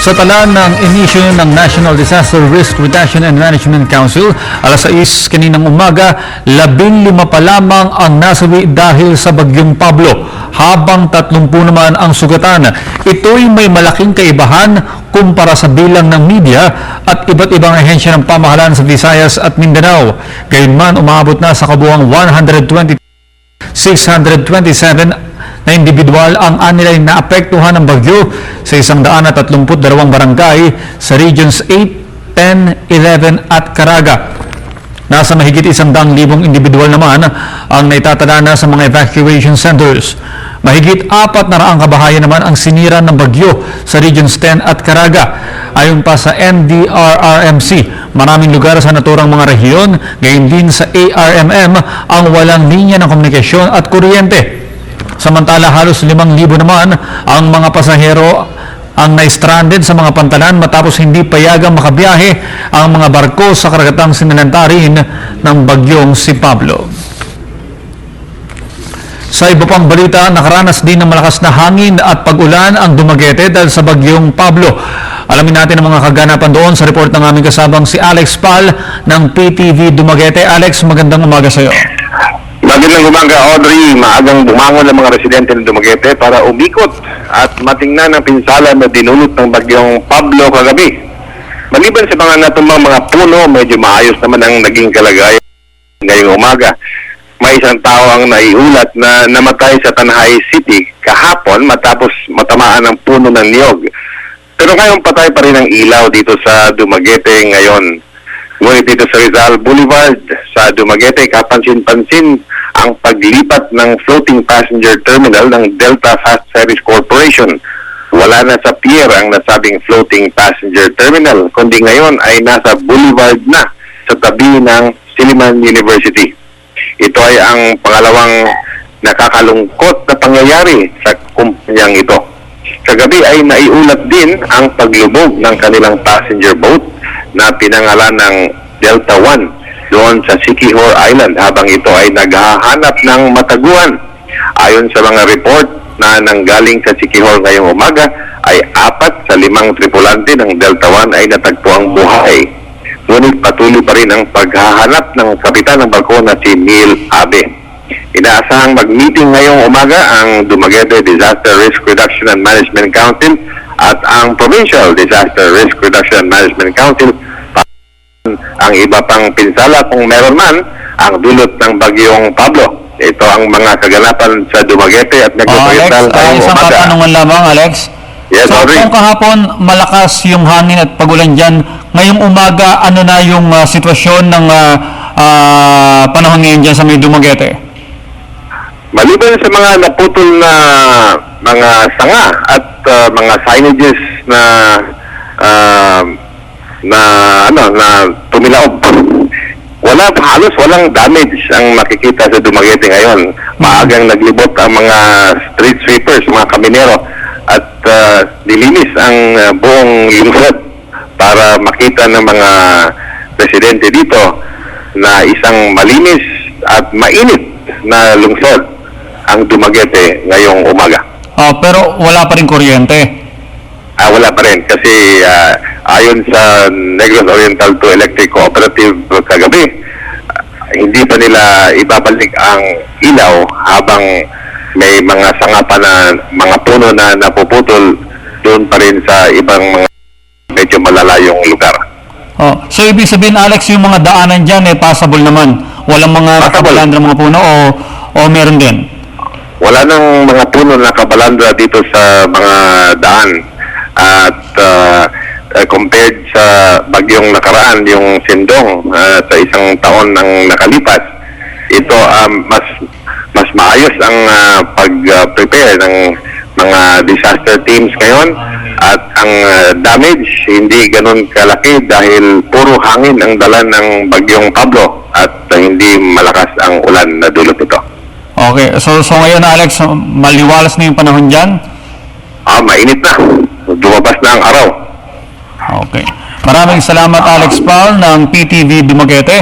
Sa tala ng inisyo ng National Disaster Risk Reduction and Management Council, alas 6 kaninang umaga, 15 pa lamang ang nasawi dahil sa bagyong Pablo, habang 30 naman ang sugatan. Ito'y may malaking kaibahan kumpara sa bilang ng media at iba't ibang ahensya ng pamahalaan sa Visayas at Mindanao. Gayunman, umabot na sa kabuuang 627 na individual ang anilay na apektuhan ng bagyo sa 132 barangay sa Regions 8, 10, 11 at Caraga. Nasa mahigit 100,000 individual naman ang naitatala sa mga evacuation centers. Mahigit 400 kabahayan naman ang sinira ng bagyo sa Regions 10 at Caraga. Ayon pa sa NDRRMC, maraming lugar sa naturang mga rehiyon, gayon din sa ARMM, ang walang linya ng komunikasyon at kuryente. Samantala, halos 5,000 naman ang mga pasahero ang na-stranded sa mga pantalan matapos hindi payagang makabiyahe ang mga barko sa karagatang sinanantarin ng bagyong si Pablo. Sa iba pang balita, nakaranas din ng malakas na hangin at pag-ulan ang Dumaguete dahil sa bagyong Pablo. Alamin natin ang mga kaganapan doon sa report ng aming kasabang si Alex Pal ng PTV Dumaguete. Alex, magandang umaga sa iyo. Magandang umaga, Audrey. Maagang bumangon ang mga residente ng Dumaguete para umikot at matingnan ang pinsala na dinulot ng bagyong Pablo kagabi. Maliban sa mga natumbang mga puno, medyo maayos naman ang naging kalagayan ngayong umaga. May isang tao ang naiulat na namatay sa Tanhay City kahapon matapos matamaan ng puno ng niyog. Pero ngayon patay pa rin ang ilaw dito sa Dumaguete ngayon. Ngunit dito sa Rizal Boulevard sa Dumaguete, kapansin-pansin ang paglipat ng floating passenger terminal ng Delta Fast Service Corporation. Wala na sa pier ang nasabing floating passenger terminal, kundi ngayon ay nasa boulevard na sa tabi ng Silliman University. Ito ay ang pangalawang nakakalungkot na pangyayari sa kumpanyang ito. Kagabi ay naiulat din ang paglubog ng kanilang passenger boat na pinangalan ng Delta One doon sa Siquijor Island habang ito ay naghahanap ng mataguan. Ayon sa mga report na nanggaling sa Siquijor ngayong umaga, ay 4 sa 5 tripulante ng Delta One ay natagpuang buhay. Ngunit patuloy pa rin ang paghahanap ng kapitan ng barko na si Neil Abe. Inaasahang mag-meeting ngayong umaga ang Dumaguete Disaster Risk Reduction and Management Council at ang Provincial Disaster Risk Reduction and Management Council ang iba pang pinsala kung meron man ang dulot ng bagyong Pablo. Ito ang mga kaganapan sa Dumaguete at nagpapagandal ngayong isang umaga. katanungan lamang, Alex. Yes, So, Audrey. kung kahapon malakas yung hangin at pagulan dyan, ngayong umaga, ano na yung sitwasyon ng panahon ngayon dyan sa may Dumaguete? Maliban sa mga naputol na mga sanga at mga signages na tumilaog, halos walang damage ang makikita sa Dumaguete ngayon. Maagang naglibot ang mga street sweepers, mga kaminero, at nilinis ang buong lungsod para makita ng mga residente dito na isang malinis at mainit na lungsod ang Dumaguete ngayong umaga. Pero wala pa rin kuryente. Wala pa rin kasi ayon sa Negros Oriental to Electric Cooperative kagabi, hindi pa nila ibabalik ang ilaw habang may mga sanga pa na mga puno na napuputol doon pa rin sa ibang mga medyo malalayong lugar. So ibig sabihin, Alex, yung mga daanan dyan passable naman. Walang mga kabalandra mga puno o meron din? Wala nang mga puno na kabalandra dito sa mga daan. At compared sa bagyong nakaraan, yung Sindong sa isang taon nang nakalipas, ito mas maayos ang pag-prepare ng mga disaster teams ngayon at ang damage hindi ganun kalaki dahil puro hangin ang dala ng bagyong Pablo at hindi malakas ang ulan na dulot nito. Okay, so ngayon, Alex, maliwalas na yung panahon dyan? Mainit na. Lumabas na ang araw. Okay. Maraming salamat, Alex Paul ng PTV Dumaguete.